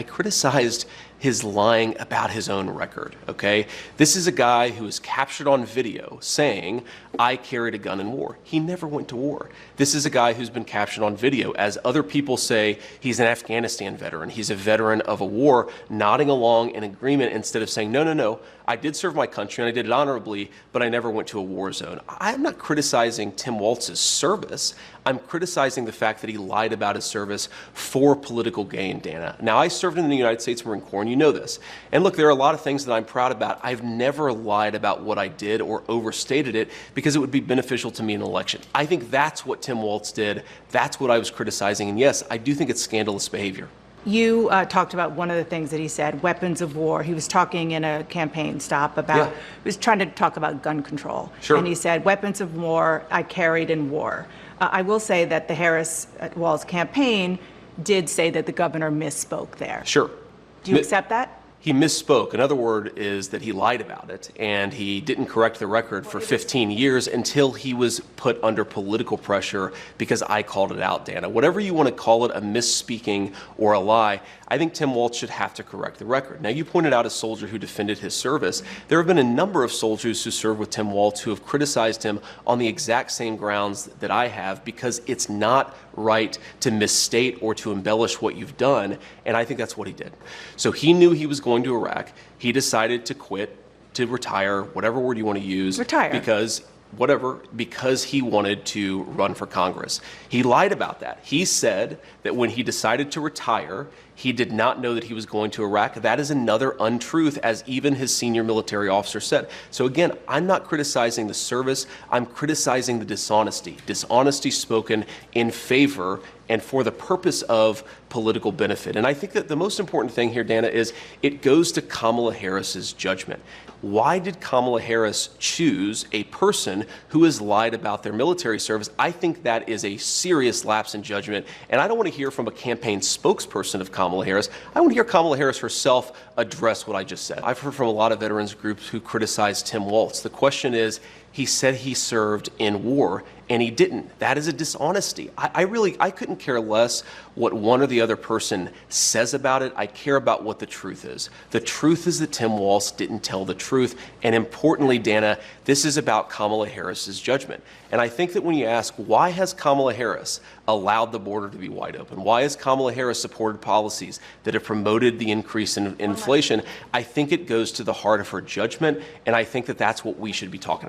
I criticized his lying about his own record, okay? This is a guy who was captured on video saying, I carried a gun in war. He never went to war. This is a guy who's been captured on video, as other people say he's an Afghanistan veteran. He's a veteran of a war, nodding along in agreement instead of saying, no, no, no, I did serve my country and I did it honorably, but I never went to a war zone. I'm not criticizing Tim Walz's service. I'm criticizing the fact that he lied about his service for political gain, Dana. Now, I served in the United States Marine Corps, and you know this. And look, there are a lot of things that I'm proud about. I've never lied about what I did or overstated it because it would be beneficial to me in an election. I think that's what Tim Walz did. That's what I was criticizing. And yes, I do think it's scandalous behavior. You talked about one of the things that he said, weapons of war. He was talking in a campaign stop about, he was trying to talk about gun control. Sure. And he said, weapons of war I carried in war. I will say that the Harris-Walz campaign did say that the governor misspoke there. Sure. Do you accept that? He misspoke. Another word is that he lied about it, and he didn't correct the record for 15 years until he was put under political pressure because I called it out, Dana. Whatever you want to call it, a misspeaking or a lie, I think Tim Walz should have to correct the record. Now, you pointed out a soldier who defended his service. There have been a number of soldiers who served with Tim Walz who have criticized him on the exact same grounds that I have because it's not right to misstate or to embellish what you've done, and I think that's what he did. So he knew he was going to Iraq. He decided to quit, to retire, whatever word you want to use. Retire. Because he wanted to run for Congress. He lied about that. He said that when he decided to retire, he did not know that he was going to Iraq. That is another untruth, as even his senior military officer said. So again, I'm not criticizing the service, I'm criticizing the dishonesty. Dishonesty spoken in favor and for the purpose of political benefit. And I think that the most important thing here, Dana, is it goes to Kamala Harris's judgment. Why did Kamala Harris choose a person who has lied about their military service? I think that is a serious lapse in judgment, and I don't want to hear from a campaign spokesperson of Kamala Harris. I want to hear Kamala Harris herself address what I just said. I've heard from a lot of veterans groups who criticize Tim Walz. The question is, he said he served in war, and he didn't. That is a dishonesty. I couldn't care less what one or the other person says about it. I care about what the truth is. The truth is that Tim Walz didn't tell the truth, and importantly, Dana, this is about Kamala Harris's judgment. And I think that when you ask, why has Kamala Harris allowed the border to be wide open? Why has Kamala Harris supported policies that have promoted the increase in inflation? I think it goes to the heart of her judgment, and I think that that's what we should be talking about.